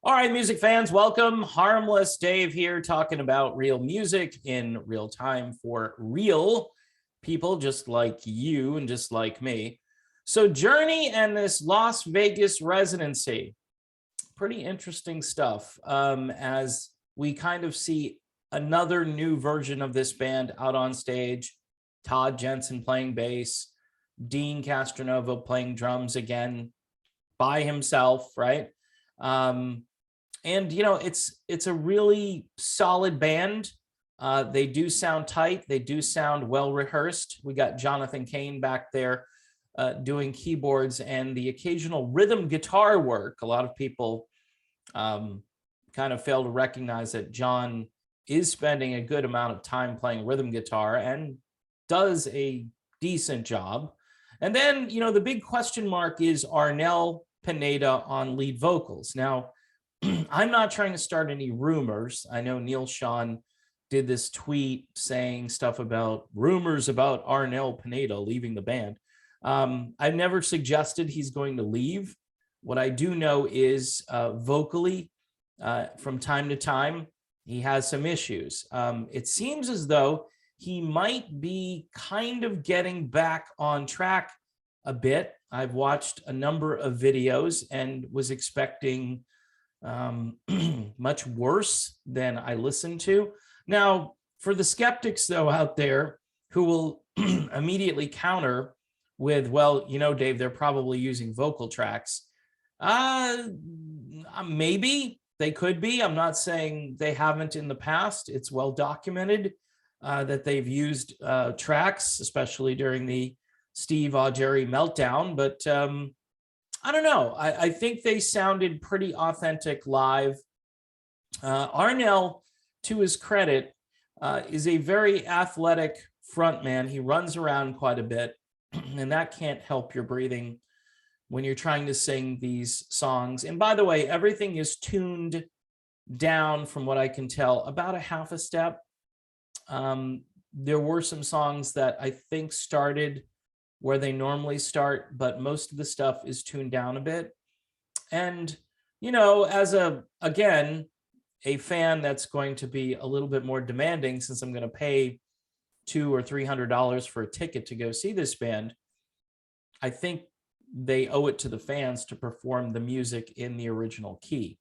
All right, music fans, welcome. Harmless Dave here talking about real music in real time for real people just like you and just like me. So, Journey and this Las Vegas residency, pretty interesting stuff as we kind of see another new version of this band out on stage. Todd Jensen playing bass, Dean Castronovo playing drums again by himself, right? Um, and it's a really solid band. They do sound tight. They do sound well rehearsed. We got Jonathan Cain back there doing keyboards and the occasional rhythm guitar work. A lot of people kind of fail to recognize that John is spending a good amount of time playing rhythm guitar and does a decent job. And then, the big question mark is Arnel Pineda on lead vocals. Now, I'm not trying to start any rumors. I know Neil Sean did this tweet saying stuff about rumors about Arnel Pineda leaving the band. I've never suggested he's going to leave. What I do know is vocally, from time to time, he has some issues. It seems as though he might be kind of getting back on track a bit. I've watched a number of videos and was expecting much worse than I listened to. Now, for the skeptics, though, out there who will immediately counter with, well, Dave, they're probably using vocal tracks. Maybe they could be. I'm not saying they haven't in the past. It's well documented that they've used tracks, especially during the Steve Augeri meltdown. But I don't know. I think they sounded pretty authentic live. Arnel, to his credit, is a very athletic frontman. He runs around quite a bit, and that can't help your breathing when you're trying to sing these songs. And by the way, everything is tuned down, from what I can tell, about a half a step. There were some songs that I think started where they normally start, but most of the stuff is tuned down a bit. And, as again, a fan that's going to be a little bit more demanding, since I'm going to pay $200 or $300 for a ticket to go see this band, I think they owe it to the fans to perform the music in the original key.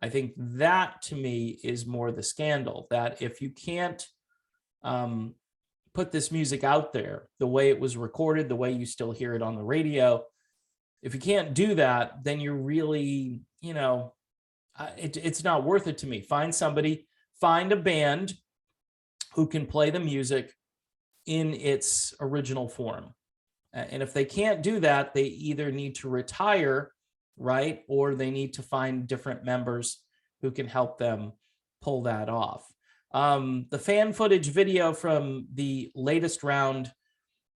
I think that, to me, is more the scandal, that if you can't put this music out there the way it was recorded, the way you still hear it on the radio, if you can't do that, then you're really, it's not worth it to me. Find a band who can play the music in its original form. And if they can't do that, they either need to retire, right? Or they need to find different members who can help them pull that off. The fan footage video from the latest round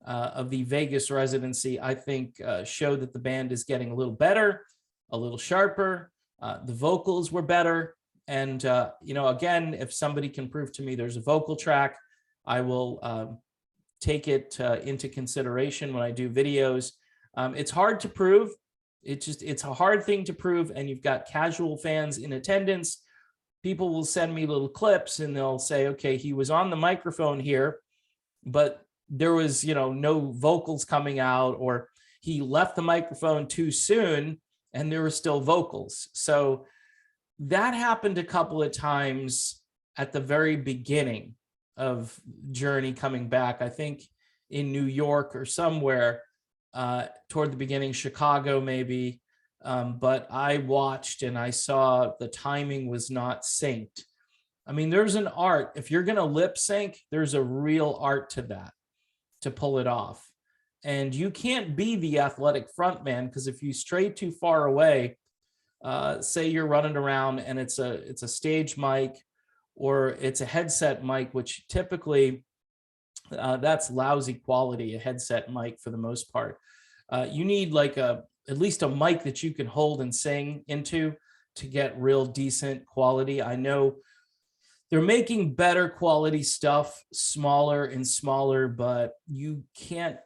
of the Vegas residency, I think, showed that the band is getting a little better, a little sharper. The vocals were better. And, again, if somebody can prove to me there's a vocal track, I will take it into consideration when I do videos. It's hard to prove. It's a hard thing to prove. And you've got casual fans in attendance. People will send me little clips and they'll say, okay, he was on the microphone here, but there was, no vocals coming out, or he left the microphone too soon and there were still vocals. So that happened a couple of times at the very beginning of Journey coming back. I think in New York or somewhere toward the beginning, Chicago maybe. But I watched and I saw the timing was not synced. I mean, there's an art. If you're going to lip sync, there's a real art to that, to pull it off. And you can't be the athletic frontman, because if you stray too far away, say you're running around and it's a stage mic or it's a headset mic, which typically that's lousy quality, a headset mic for the most part. You need like at least a mic that you can hold and sing into to get real decent quality. I know they're making better quality stuff, smaller and smaller, but you can't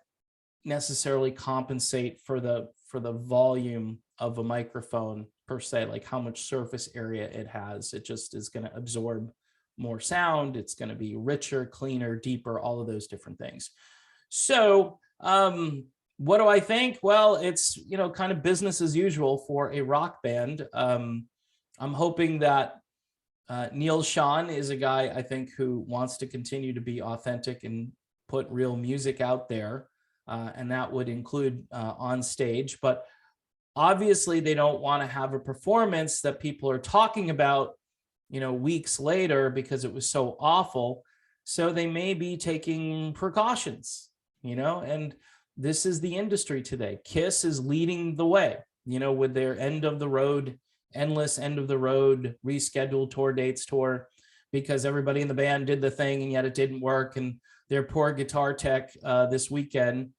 necessarily compensate for the volume of a microphone per se, like how much surface area it has. It just is going to absorb more sound. It's going to be richer, cleaner, deeper, all of those different things. So what do I think? Well, it's, you know, kind of business as usual for a rock band. I'm hoping that Neil Schon is a guy, I think, who wants to continue to be authentic and put real music out there. And that would include on stage. But obviously, they don't want to have a performance that people are talking about, you know, weeks later because it was so awful. So they may be taking precautions, you know, and this is the industry today. Kiss is leading the way, you know, with their endless end of the road, rescheduled tour dates tour, because everybody in the band did the thing and yet it didn't work. And their poor guitar tech this weekend,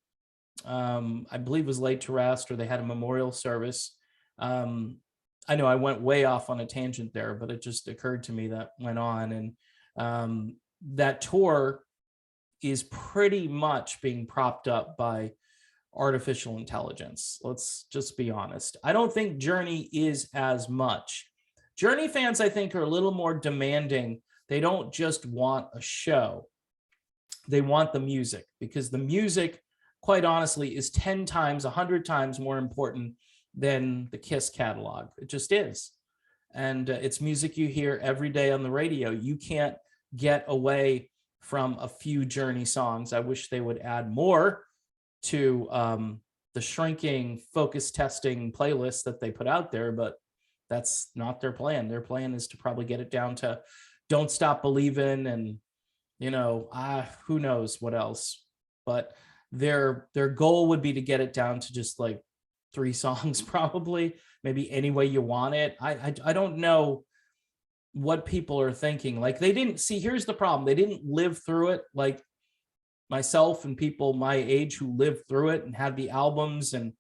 I believe was laid to rest, or they had a memorial service. I know I went way off on a tangent there, but it just occurred to me that went on. And that tour is pretty much being propped up by artificial intelligence. Let's just be honest. I don't think Journey is as much. Journey fans, I think, are a little more demanding. They don't just want a show. They want the music, because the music, quite honestly, is 10 times, 100 times more important than the Kiss catalog. It just is. And it's music you hear every day on the radio. You can't get away from a few Journey songs. I wish they would add more to the shrinking focus testing playlist that they put out there, but that's not their plan. Their plan is to probably get it down to Don't Stop Believin', and, you know, who knows what else. But their goal would be to get it down to just like 3 songs, probably, maybe Any Way You Want It. I don't know what people are thinking. Like, they didn't see, here's the problem. They didn't live through it like myself and people my age who lived through it and had the albums and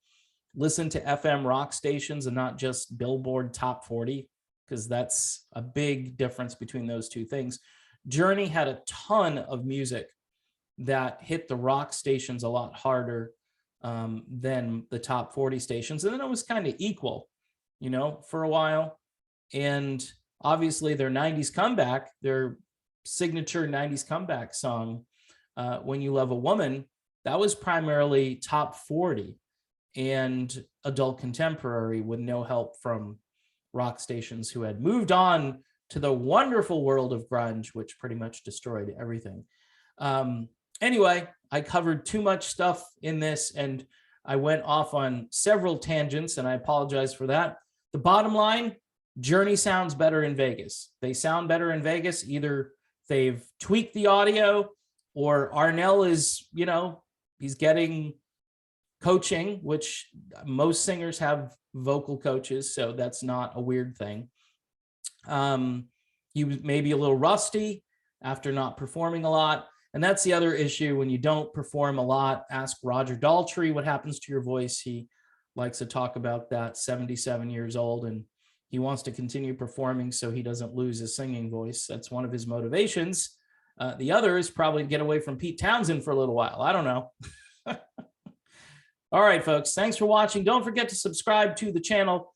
listened to FM rock stations and not just Billboard Top 40, because that's a big difference between those two things. Journey had a ton of music that hit the rock stations a lot harder than the top 40 stations. And then it was kind of equal, you know, for a while. And obviously their 90s comeback, their signature 90s comeback song, When You Love a Woman, that was primarily top 40 and adult contemporary, with no help from rock stations who had moved on to the wonderful world of grunge, which pretty much destroyed everything. Anyway, I covered too much stuff in this, and I went off on several tangents, and I apologize for that. The bottom line, Journey sounds better in Vegas. They sound better in Vegas. Either they've tweaked the audio, or Arnel is, you know, he's getting coaching, which most singers have vocal coaches, so that's not a weird thing. He was maybe a little rusty after not performing a lot. And that's the other issue when you don't perform a lot. Ask Roger Daltrey what happens to your voice. He likes to talk about that, 77 years old, and he wants to continue performing so he doesn't lose his singing voice. That's one of his motivations. The other is probably to get away from Pete Townsend for a little while. I don't know. All right, folks, thanks for watching. Don't forget to subscribe to the channel.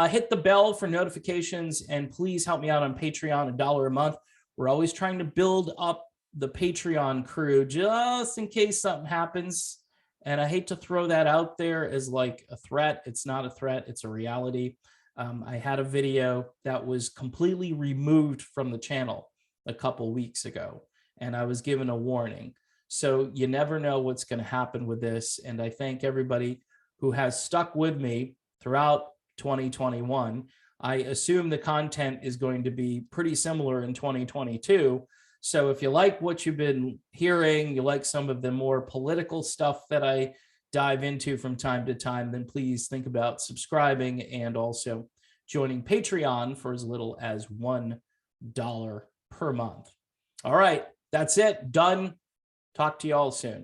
Hit the bell for notifications, and please help me out on Patreon, $1 a month. We're always trying to build up the Patreon crew just in case something happens. And I hate to throw that out there as like a threat. It's not a threat, it's a reality. I had a video that was completely removed from the channel a couple weeks ago, and I was given a warning. So you never know what's going to happen with this. And I thank everybody who has stuck with me throughout 2021. I assume the content is going to be pretty similar in 2022. So if you like what you've been hearing, you like some of the more political stuff that I dive into from time to time, then please think about subscribing and also joining Patreon for as little as $1 per month. All right, that's it. Done. Talk to you all soon.